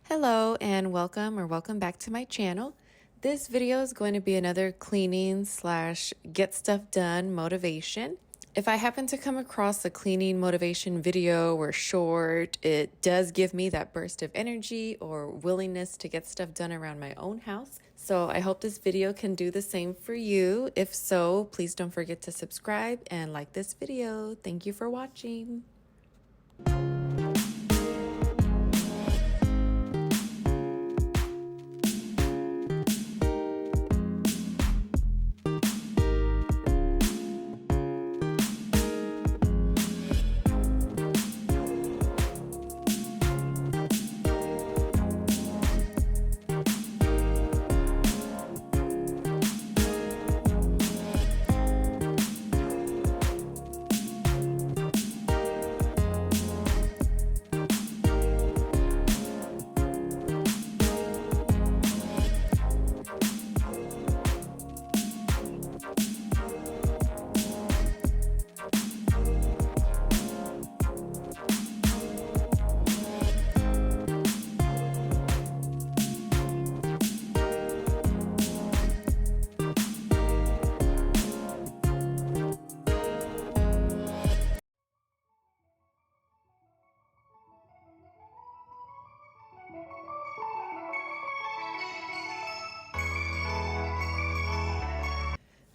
Hello and welcome back to my channel. This video is going to be another cleaning / get stuff done motivation. If I happen to come across a cleaning motivation video or short, it does give me that burst of energy or willingness to get stuff done around my own house. So I hope this video can do the same for you. If so, please don't forget to subscribe and like this video. Thank you for watching.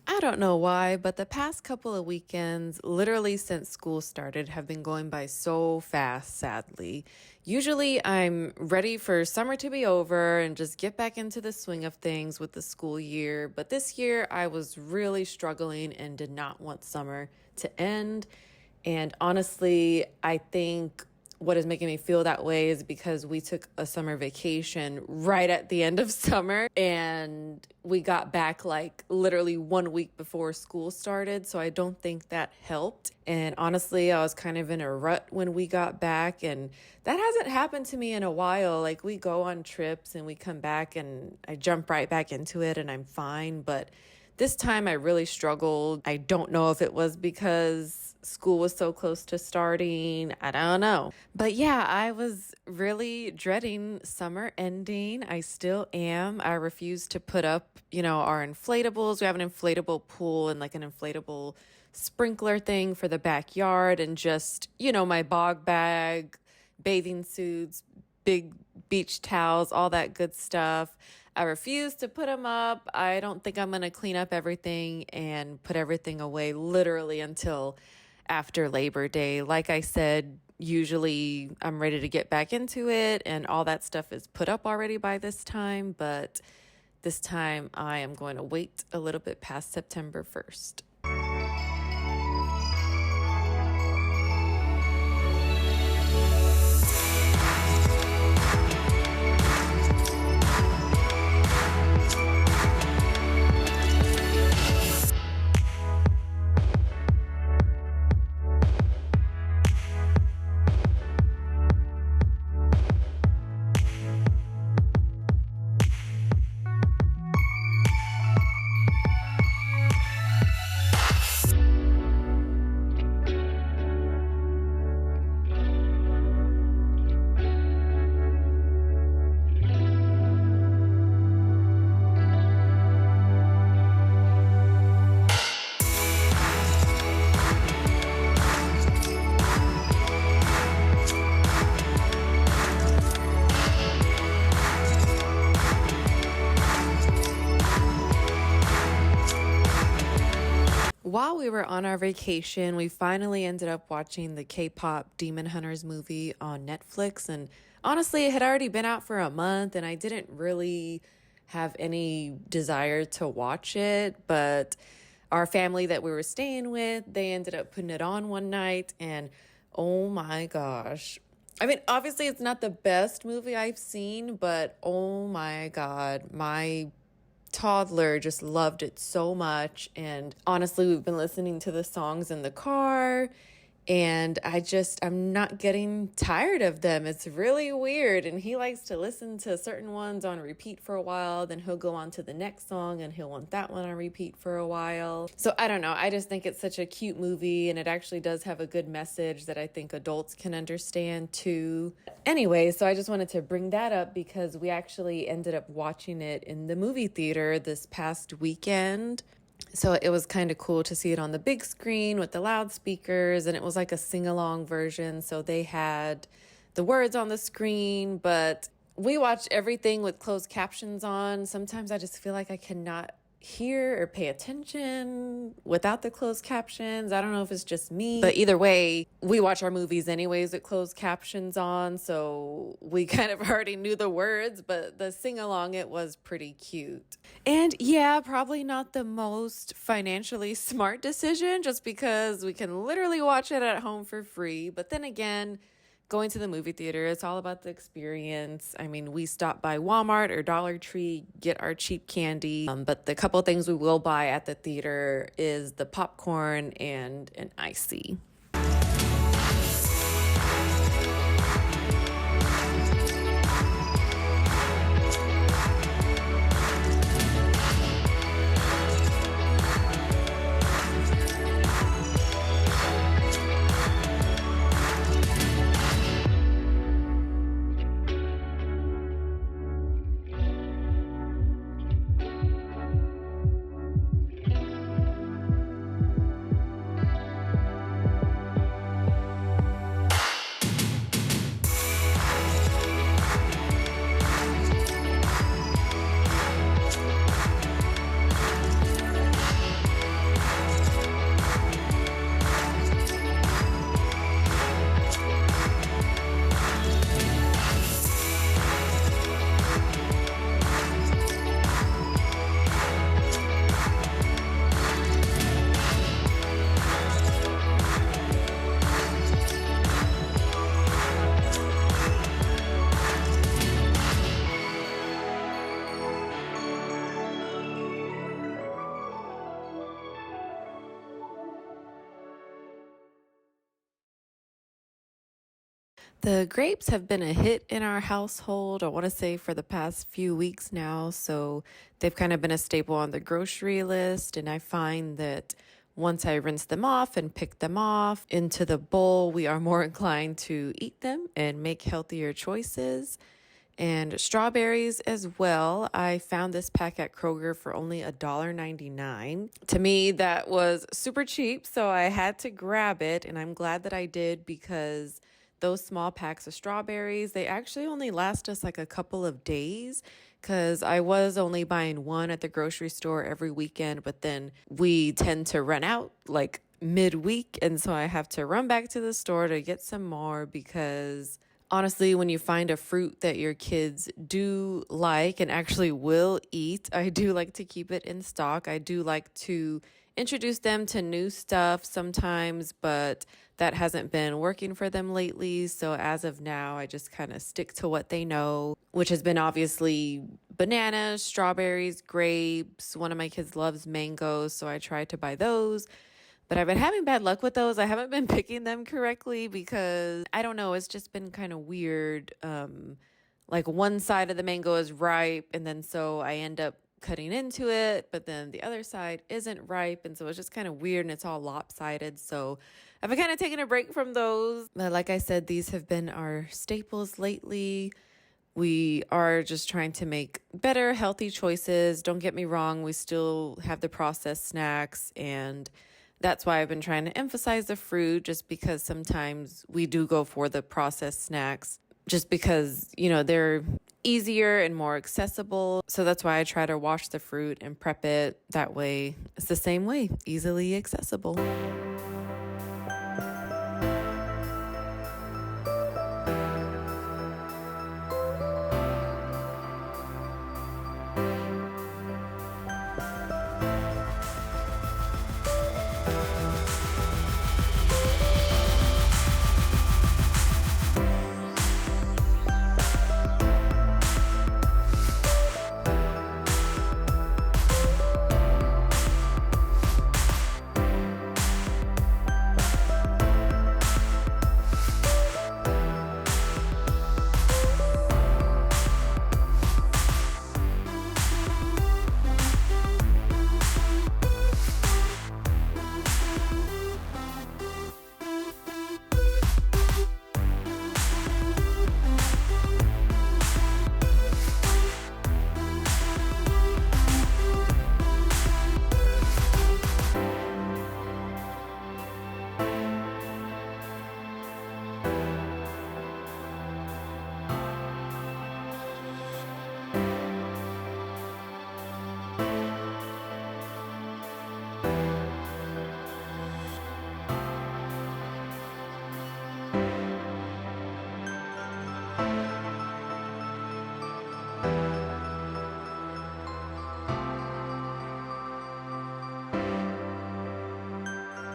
I don't know why, but the past couple of weekends, literally since school started, have been going by so fast, sadly. Usually I'm ready for summer to be over and just get back into the swing of things with the school year. But this year I was really struggling and did not want summer to end. And honestly, I think what is making me feel that way is because we took a summer vacation right at the end of summer and we got back like literally 1 week before school started. So I don't think that helped. And honestly, I was kind of in a rut when we got back, and that hasn't happened to me in a while. Like, we go on trips and we come back and I jump right back into it and I'm fine. But this time I really struggled. I don't know if it was because school was so close to starting. I don't know. But yeah, I was really dreading summer ending. I still am. I refuse to put up, our inflatables. We have an inflatable pool and like an inflatable sprinkler thing for the backyard, and just, my bog bag, bathing suits, big beach towels, all that good stuff. I refuse to put them up. I don't think I'm going to clean up everything and put everything away literally until after Labor Day. Like I said, usually I'm ready to get back into it and all that stuff is put up already by this time. But this time I am going to wait a little bit past September 1st. we were on our vacation, we finally ended up watching the K-pop Demon Hunters movie on Netflix. And honestly, it had already been out for a month, and I didn't really have any desire to watch it. But our family that we were staying with, they ended up putting it on one night, and oh my gosh. I mean, obviously, it's not the best movie I've seen, but oh my God, my toddler just loved it so much. And honestly, we've been listening to the songs in the car, and I'm not getting tired of them. It's really weird. And he likes to listen to certain ones on repeat for a while, then he'll go on to the next song and he'll want that one on repeat for a while. So I don't know. I just think it's such a cute movie, and it actually does have a good message that I think adults can understand too. Anyway, so I just wanted to bring that up because we actually ended up watching it in the movie theater this past weekend. So it was kind of cool to see it on the big screen with the loudspeakers, and it was like a sing-along version. So they had the words on the screen, but we watched everything with closed captions on. Sometimes I just feel like I cannot hear or pay attention without the closed captions. I don't know if it's just me, but either way, we watch our movies anyways with closed captions on, so we kind of already knew the words, but the sing-along, it was pretty cute. And yeah, probably not the most financially smart decision, just because we can literally watch it at home for free. But then again, going to the movie theater, it's all about the experience. I mean, we stop by Walmart or Dollar Tree, get our cheap candy. But the couple things we will buy at the theater is the popcorn and an icy. The grapes have been a hit in our household, I want to say for the past few weeks now. So they've kind of been a staple on the grocery list. And I find that once I rinse them off and pick them off into the bowl, we are more inclined to eat them and make healthier choices. And strawberries as well. I found this pack at Kroger for only $1.99. To me, that was super cheap, so I had to grab it. And I'm glad that I did, because those small packs of strawberries, they actually only last us like a couple of days, because I was only buying one at the grocery store every weekend, but then we tend to run out like midweek. And so I have to run back to the store to get some more, because honestly, when you find a fruit that your kids do like and actually will eat, I do like to keep it in stock. I do like to introduce them to new stuff sometimes, but that hasn't been working for them lately. So as of now, I just kind of stick to what they know, which has been obviously bananas, strawberries, grapes. One of my kids loves mangoes, so I try to buy those. But I've been having bad luck with those. I haven't been picking them correctly because, I don't know, it's just been kind of weird. Like one side of the mango is ripe, and then so I end up cutting into it, but then the other side isn't ripe. And so it's just kind of weird, and it's all lopsided. So I've been kind of taking a break from those. But like I said, these have been our staples lately. We are just trying to make better, healthy choices. Don't get me wrong, we still have the processed snacks, and that's why I've been trying to emphasize the fruit, just because sometimes we do go for the processed snacks just because, they're easier and more accessible. So that's why I try to wash the fruit and prep it that way. It's the same way, easily accessible.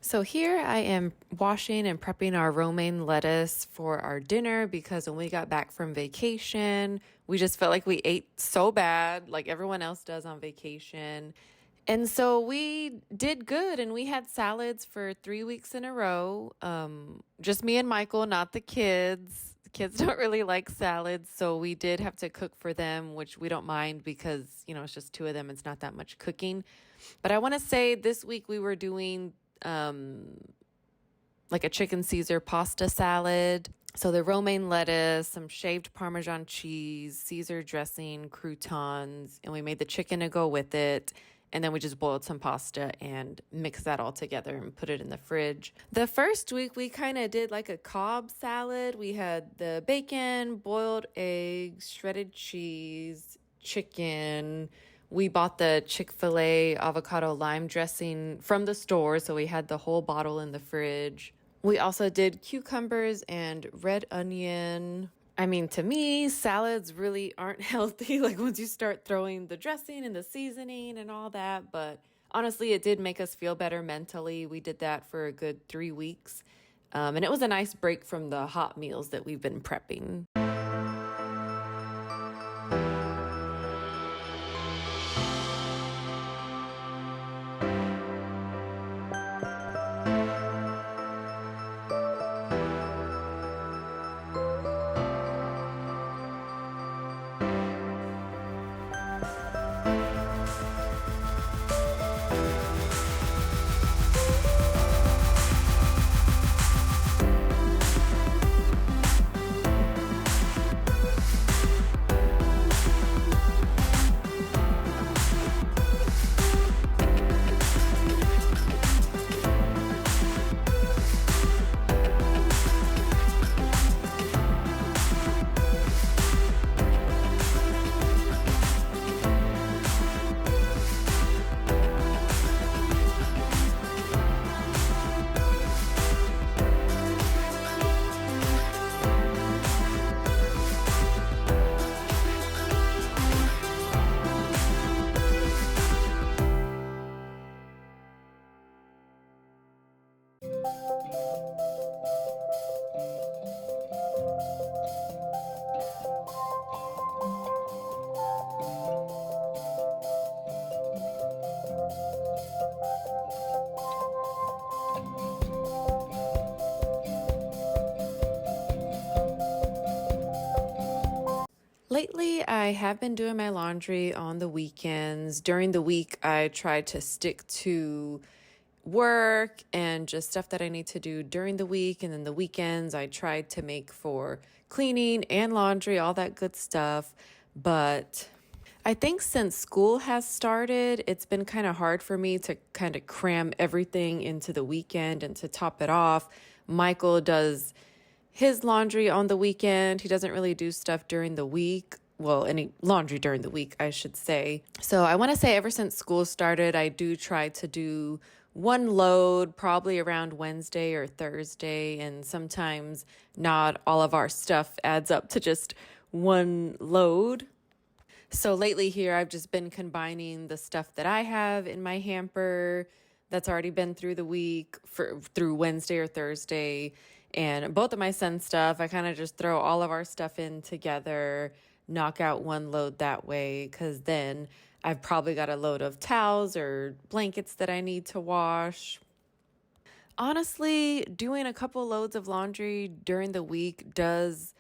So here I am washing and prepping our romaine lettuce for our dinner because when we got back from vacation, we just felt like we ate so bad, like everyone else does on vacation. And so we did good and we had salads for 3 weeks in a row. Just me and Michael, not the kids. The kids don't really like salads, so we did have to cook for them, which we don't mind because, it's just two of them. It's not that much cooking. But I want to say this week we were doing like a chicken Caesar pasta salad. So the romaine lettuce, some shaved Parmesan cheese, Caesar dressing, croutons, and we made the chicken to go with it. And then we just boiled some pasta and mixed that all together and put it in the fridge. The first week we kind of did like a Cobb salad. We had the bacon, boiled eggs, shredded cheese, chicken. We bought the Chick-fil-A avocado lime dressing from the store, so we had the whole bottle in the fridge. We also did cucumbers and red onion. I mean, to me, salads really aren't healthy, like once you start throwing the dressing and the seasoning and all that. But honestly, it did make us feel better mentally. We did that for a good 3 weeks. And it was a nice break from the hot meals that we've been prepping. Lately, I have been doing my laundry on the weekends. During the week, I try to stick to work and just stuff that I need to do during the week. And then the weekends, I try to make for cleaning and laundry, all that good stuff. But I think since school has started, it's been kind of hard for me to kind of cram everything into the weekend. And to top it off, Michael does his laundry on the weekend. He doesn't really do stuff during the week, well, any laundry during the week, I should say. So I want to say ever since school started, I do try to do one load probably around Wednesday or Thursday. And sometimes not all of our stuff adds up to just one load. So lately here, I've just been combining the stuff that I have in my hamper that's already been through the week through Wednesday or Thursday. And both of my son's stuff, I kind of just throw all of our stuff in together, knock out one load that way, because then I've probably got a load of towels or blankets that I need to wash. Honestly, doing a couple loads of laundry during the week does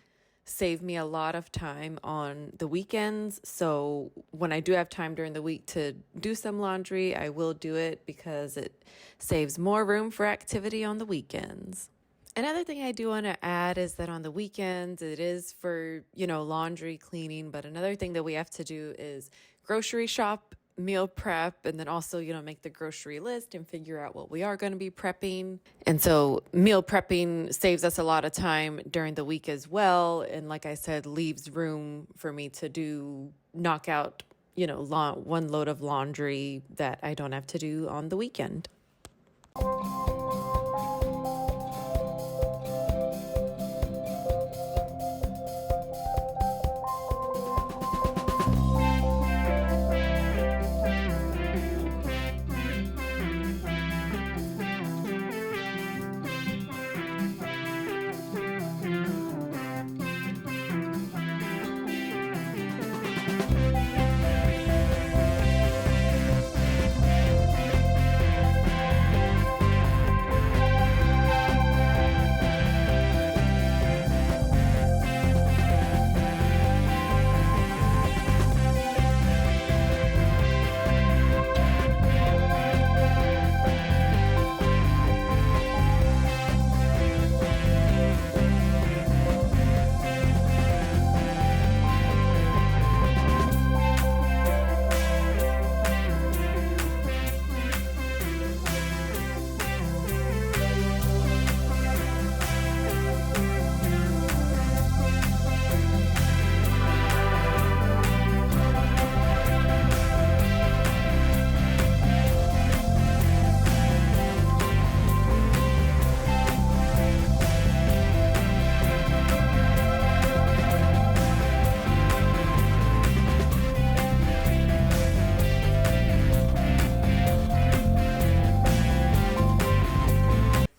save me a lot of time on the weekends. So when I do have time during the week to do some laundry, I will do it because it saves more room for activity on the weekends. Another thing I do want to add is that on the weekends, it is for, laundry, cleaning, but another thing that we have to do is grocery shop, meal prep, and then also, make the grocery list and figure out what we are going to be prepping. And so meal prepping saves us a lot of time during the week as well. And like I said, leaves room for me to knock out, one load of laundry that I don't have to do on the weekend.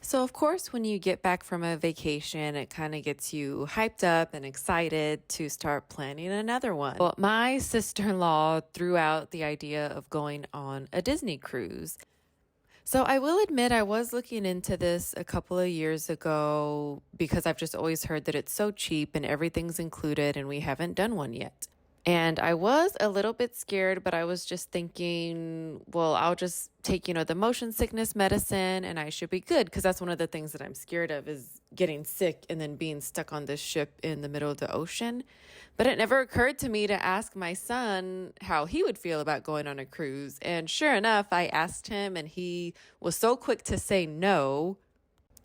So, of course, when you get back from a vacation, it kind of gets you hyped up and excited to start planning another one. Well, my sister-in-law threw out the idea of going on a Disney cruise. So I will admit I was looking into this a couple of years ago because I've just always heard that it's so cheap and everything's included and we haven't done one yet. And I was a little bit scared, but I was just thinking, well, I'll just take, the motion sickness medicine and I should be good. Because that's one of the things that I'm scared of is getting sick and then being stuck on this ship in the middle of the ocean. But it never occurred to me to ask my son how he would feel about going on a cruise. And sure enough, I asked him and he was so quick to say no.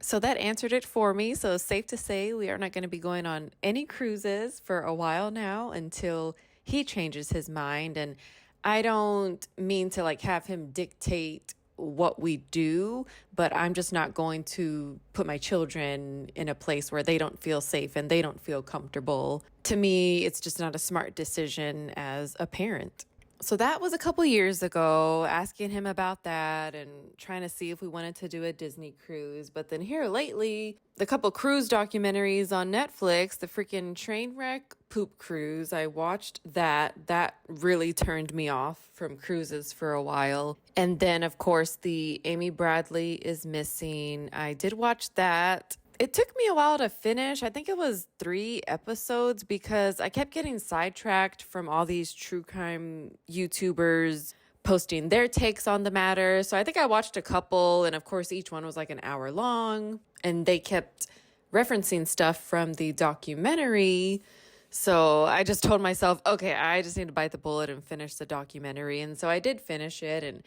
So that answered it for me. So it's safe to say we are not going to be going on any cruises for a while now until he changes his mind. And I don't mean to have him dictate what we do, but I'm just not going to put my children in a place where they don't feel safe and they don't feel comfortable. To me, it's just not a smart decision as a parent. So that was a couple years ago, asking him about that and trying to see if we wanted to do a Disney cruise. But then here lately, the couple cruise documentaries on Netflix, the freaking Trainwreck Poop Cruise, I watched that. That really turned me off from cruises for a while. And then, of course, the Amy Bradley is Missing. I did watch that. It took me a while to finish. I think it was 3 episodes because I kept getting sidetracked from all these true crime YouTubers posting their takes on the matter. So I think I watched a couple, and of course each one was an hour long, and they kept referencing stuff from the documentary. So I just told myself, okay, I just need to bite the bullet and finish the documentary. And so I did finish it, and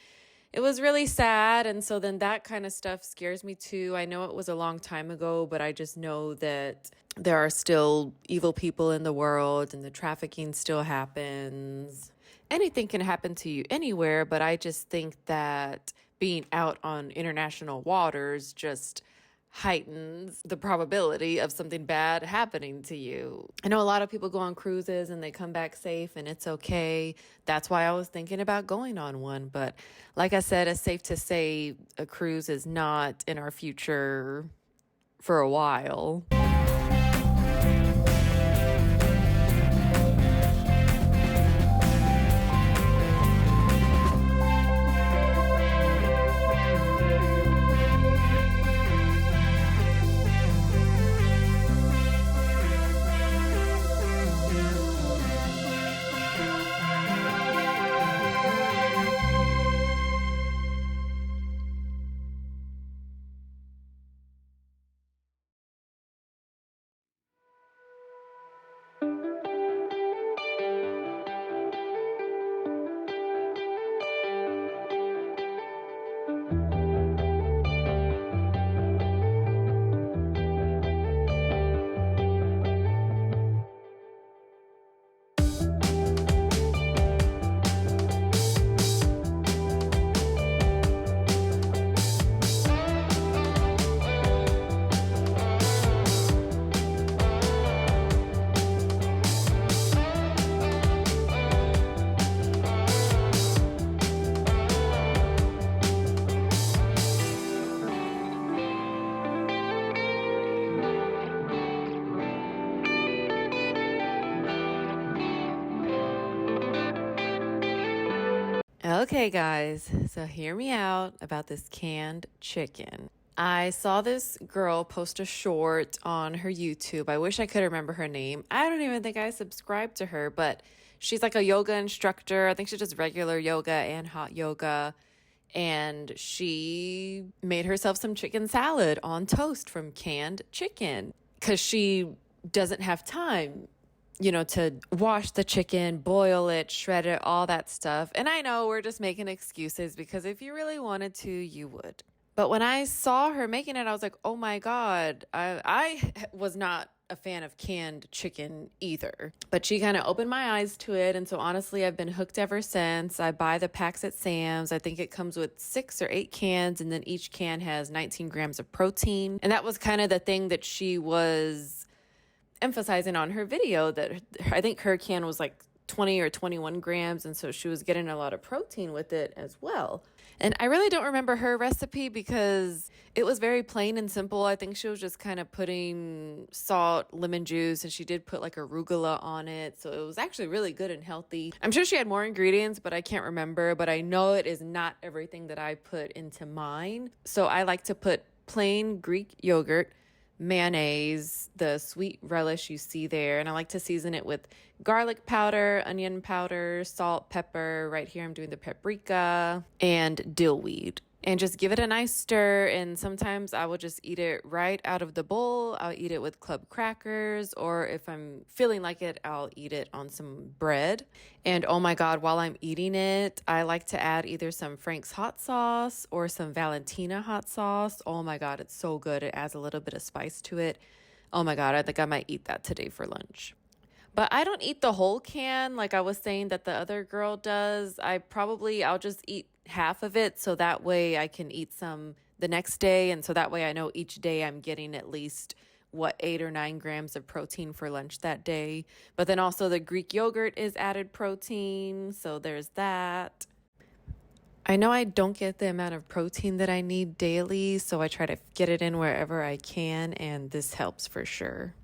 it was really sad. And so then that kind of stuff scares me too. I know it was a long time ago, but I just know that there are still evil people in the world and the trafficking still happens. Anything can happen to you anywhere, but I just think that being out on international waters just heightens the probability of something bad happening to you. I know a lot of people go on cruises and they come back safe and it's okay. That's why I was thinking about going on one. But like I said, it's safe to say a cruise is not in our future for a while. Okay, guys, so hear me out about this canned chicken. I saw this girl post a short on her YouTube. I wish I could remember her name. I don't even think I subscribed to her, but she's like a yoga instructor. I think she does regular yoga and hot yoga. And she made herself some chicken salad on toast from canned chicken because she doesn't have time, to wash the chicken, boil it, shred it, all that stuff. And I know we're just making excuses because if you really wanted to, you would. But when I saw her making it, I was like, oh my God, I was not a fan of canned chicken either. But she kind of opened my eyes to it. And so honestly, I've been hooked ever since. I buy the packs at Sam's. I think it comes with 6 or 8 cans, and then each can has 19 grams of protein. And that was kind of the thing that she was emphasizing on her video, that I think her can was like 20 or 21 grams. And so she was getting a lot of protein with it as well. And I really don't remember her recipe because it was very plain and simple. I think she was just kind of putting salt, lemon juice, and she did put like arugula on it. So it was actually really good and healthy. I'm sure she had more ingredients, but I can't remember. But I know it is not everything that I put into mine. So I like to put plain Greek yogurt, mayonnaise, the sweet relish you see there. And I like to season it with garlic powder, onion powder, salt, pepper. Right here I'm doing the paprika and dill weed. And just give it a nice stir. And sometimes I will just eat it right out of the bowl. I'll eat it with club crackers, or if I'm feeling like it, I'll eat it on some bread. And oh my God, while I'm eating it, I like to add either some Frank's hot sauce or some Valentina hot sauce. Oh my God, it's so good. It adds a little bit of spice to it. Oh my God, I think I might eat that today for lunch. But I don't eat the whole can like I was saying that the other girl does. I'll just eat half of it so that way I can eat some the next day. And so that way I know each day I'm getting at least 8 or 9 grams of protein for lunch that day. But then also the Greek yogurt is added protein. So there's that. I know I don't get the amount of protein that I need daily, so I try to get it in wherever I can, and this helps for sure.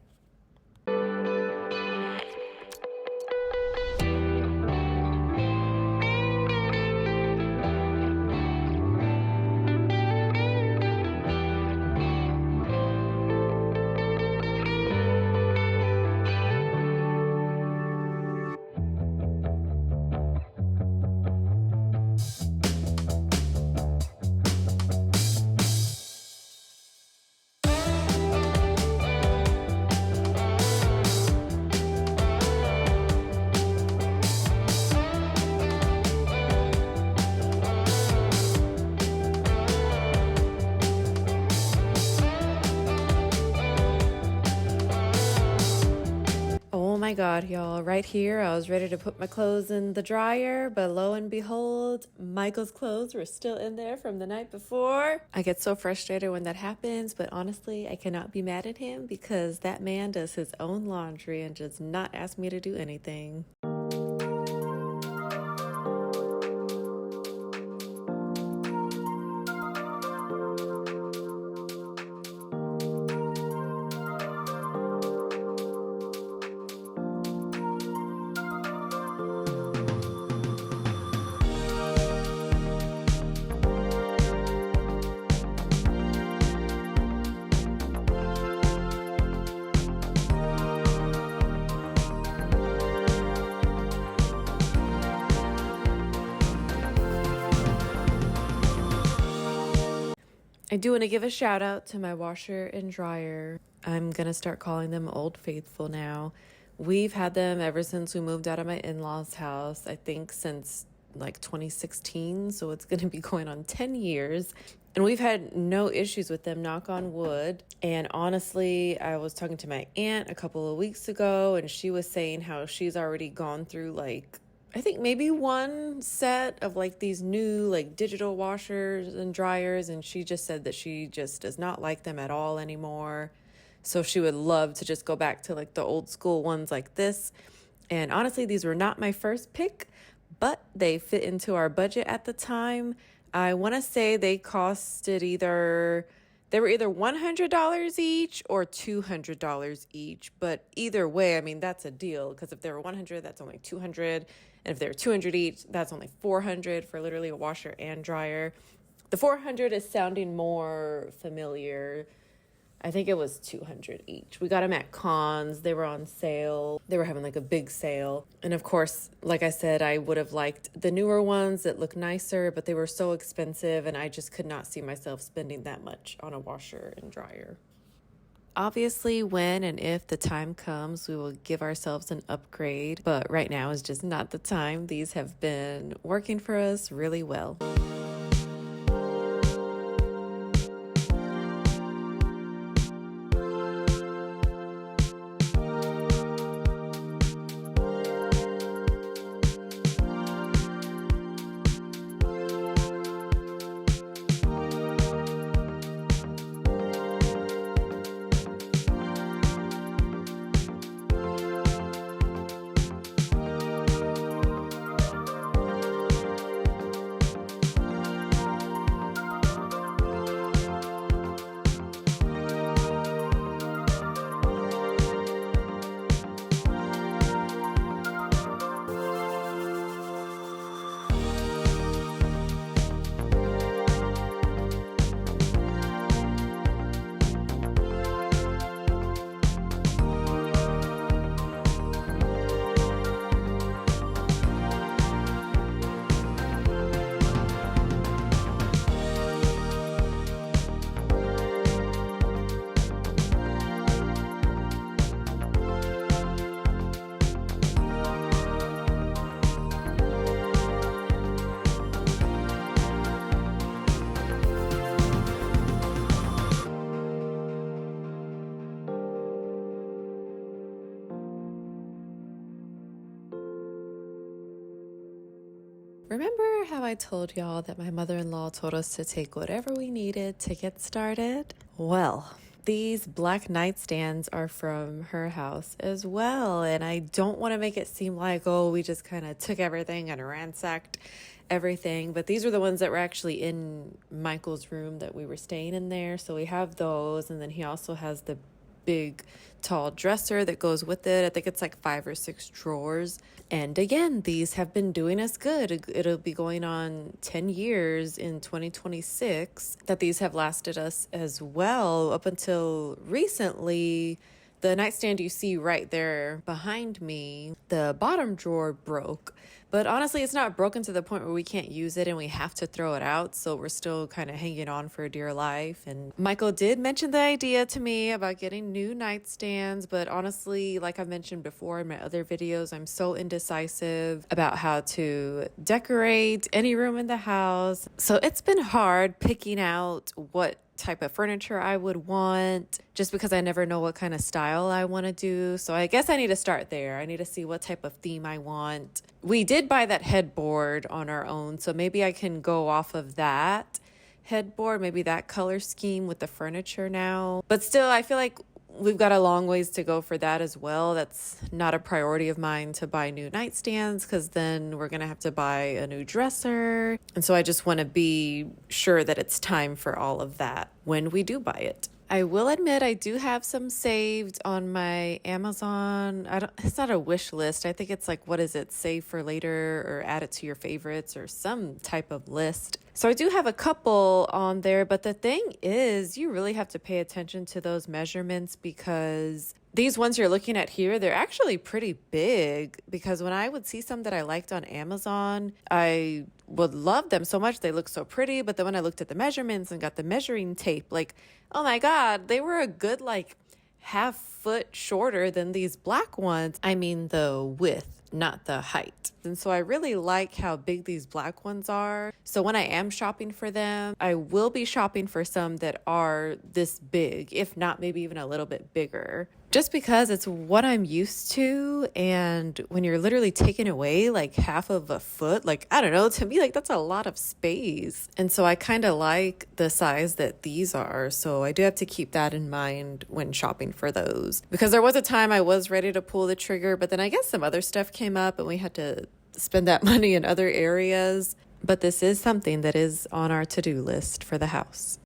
God, y'all, right here, I was ready to put my clothes in the dryer, but lo and behold, Michael's clothes were still in there from the night before. I get so frustrated when that happens, but honestly, I cannot be mad at him because that man does his own laundry and does not ask me to do anything. I do want to give a shout out to my washer and dryer. I'm going to start calling them Old Faithful now. We've had them ever since we moved out of my in-laws' house, I think since like 2016. So it's going to be going on 10 years. And we've had no issues with them, knock on wood. And honestly, I was talking to my aunt a couple of weeks ago, and she was saying how she's already gone through like I think maybe one set of like these new like digital washers and dryers, and she just said that she just does not like them at all anymore. So she would love to just go back to like the old school ones like this. And honestly, these were not my first pick, but they fit into our budget at the time. I want to say they costed they were either $100 each or $200 each. But either way, I mean, that's a deal because if they were 100, that's only 200. And if they're 200 each, that's only 400 for literally a washer and dryer. The 400 is sounding more familiar. I think it was 200 each. We got them at Conn's. They were on sale. They were having like a big sale. And of course, like I said, I would have liked the newer ones that look nicer, but they were so expensive and I just could not see myself spending that much on a washer and dryer. Obviously, when and if the time comes, we will give ourselves an upgrade, but right now is just not the time. These have been working for us really well. Remember how I told y'all that my mother-in-law told us to take whatever we needed to get started? Well, these black nightstands are from her house as well. And I don't want to make it seem like, oh, we just kind of took everything and ransacked everything. But these were the ones that were actually in Michael's room that we were staying in there. So we have those. And then he also has the big tall dresser that goes with it. I think it's like 5 or 6 drawers. And again, these have been doing us good. It'll be going on 10 years in 2026 that these have lasted us as well up until recently. The nightstand you see right there behind me, the bottom drawer broke, But honestly, it's not broken to the point where we can't use it and we have to throw it out. So we're still kind of hanging on for dear life. And Michael did mention the idea to me about getting new nightstands. But honestly, like I mentioned before in my other videos, I'm so indecisive about how to decorate any room in the house. So it's been hard picking out what type of furniture I would want just because I never know what kind of style I want to do. So I guess I need to start there. I need to see what type of theme I want. We did buy that headboard on our own, so maybe I can go off of that headboard, maybe that color scheme with the furniture now. But still, I feel like we've got a long ways to go for that as well. That's not a priority of mine to buy new nightstands because then we're going to have to buy a new dresser. And so I just want to be sure that it's time for all of that when we do buy it. I will admit I do have some saved on my Amazon. It's not a wish list. I think it's like, what is it? Save for later or add it to your favorites or some type of list. So I do have a couple on there, but the thing is you really have to pay attention to those measurements because these ones you're looking at here, they're actually pretty big because when I would see some that I liked on Amazon, I would love them so much. They look so pretty. But then when I looked at the measurements and got the measuring tape, like, oh my God, they were a good like half foot shorter than these black ones. I mean, the width, not the height. And so I really like how big these black ones are. So when I am shopping for them, I will be shopping for some that are this big, if not maybe even a little bit bigger. Just because it's what I'm used to. And when you're literally taking away like half of a foot, like, I don't know, to me, like that's a lot of space. And so I kind of like the size that these are. So I do have to keep that in mind when shopping for those. Because there was a time I was ready to pull the trigger, but then I guess some other stuff came up and we had to spend that money in other areas. But this is something that is on our to-do list for the house.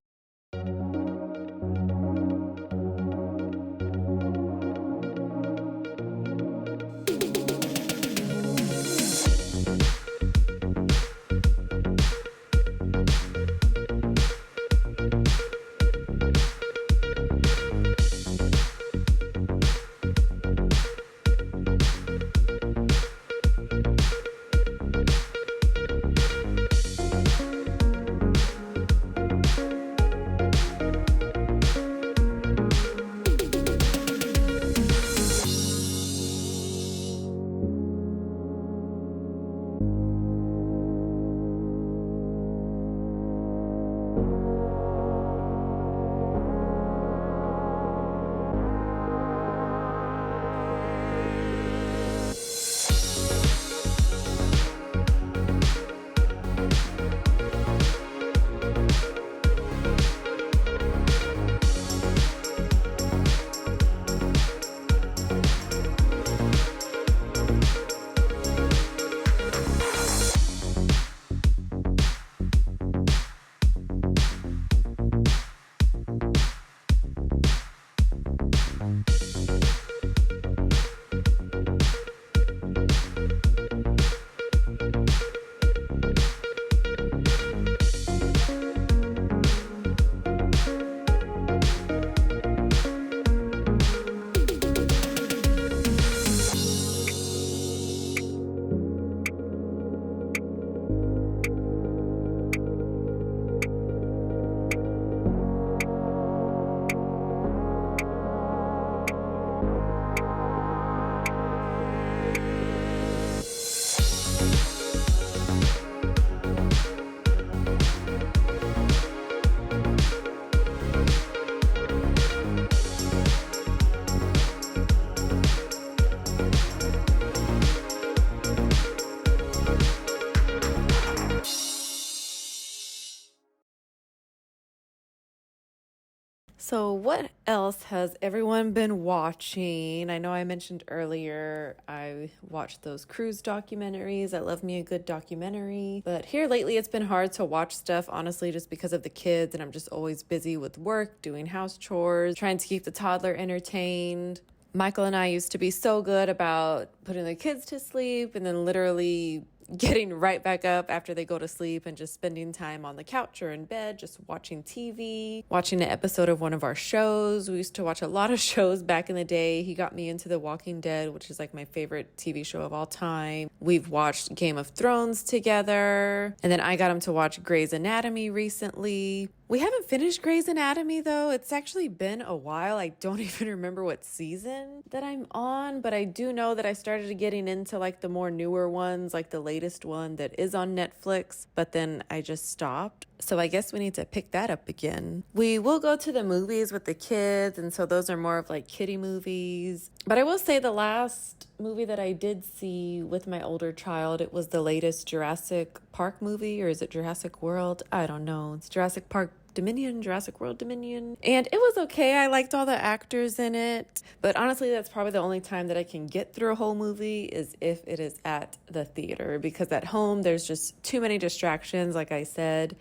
So what else has everyone been watching? I know I mentioned earlier I watched those cruise documentaries. I love me a good documentary. But here lately it's been hard to watch stuff, honestly, just because of the kids. And I'm just always busy with work, doing house chores, trying to keep the toddler entertained. Michael and I used to be so good about putting the kids to sleep and then literally getting right back up after they go to sleep and just spending time on the couch or in bed, just watching TV, watching an episode of one of our shows. We used to watch a lot of shows back in the day. He got me into The Walking Dead, which is like my favorite TV show of all time. We've watched Game of Thrones together. And then I got him to watch Grey's Anatomy recently. We haven't finished Grey's Anatomy though. It's actually been a while. I don't even remember what season that I'm on, but I do know that I started getting into like the more newer ones, like the latest one that is on Netflix, but then I just stopped. So I guess we need to pick that up again. We will go to the movies with the kids, and so those are more of like kiddie movies. But I will say the last movie that I did see with my older child, it was the latest Jurassic Park movie, or is it Jurassic World? I don't know. It's Jurassic Park Dominion, Jurassic World Dominion. And it was okay. I liked all the actors in it. But honestly, that's probably the only time that I can get through a whole movie is if it is at the theater. Because at home, there's just too many distractions, like I said.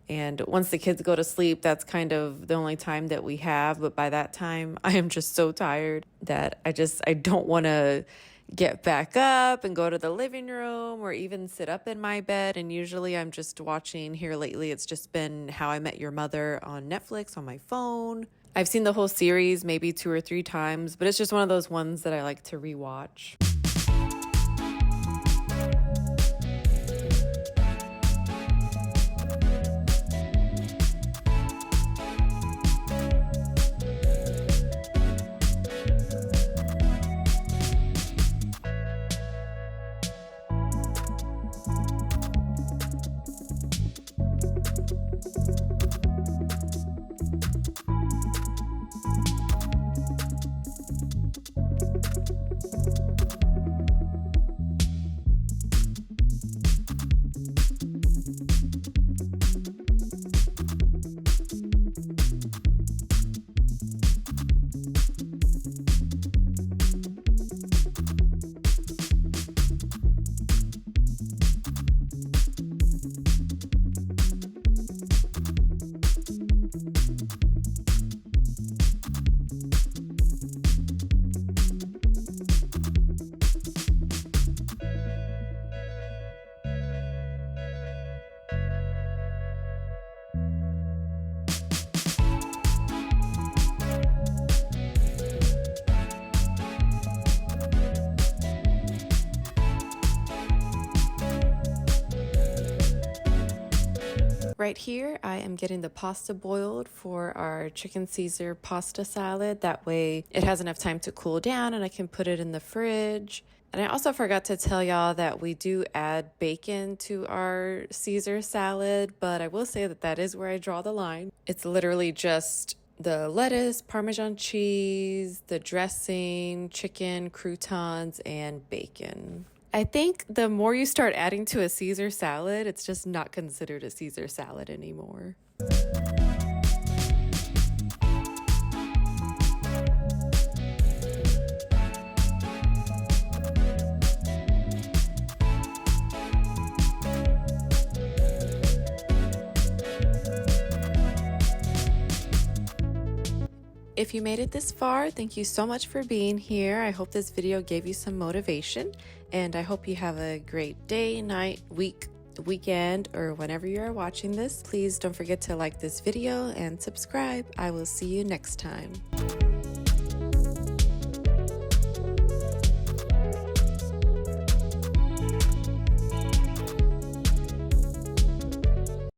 And once the kids go to sleep, that's kind of the only time that we have. But by that time, I am just so tired that I don't want to get back up and go to the living room or even sit up in my bed. And usually I'm just watching, here lately, it's just been How I Met Your Mother on Netflix on my phone. I've seen the whole series maybe 2 or 3 times, but it's just one of those ones that I like to rewatch. Right here, I am getting the pasta boiled for our chicken Caesar pasta salad. That way it has enough time to cool down and I can put it in the fridge. And I also forgot to tell y'all that we do add bacon to our Caesar salad, but I will say that that is where I draw the line. It's literally just the lettuce, Parmesan cheese, the dressing, chicken, croutons, and bacon. I think the more you start adding to a Caesar salad, it's just not considered a Caesar salad anymore. If you made it this far, thank you so much for being here. I hope this video gave you some motivation, and I hope you have a great day, night, week, weekend, or whenever you are watching this. Please don't forget to like this video and subscribe. I will see you next time.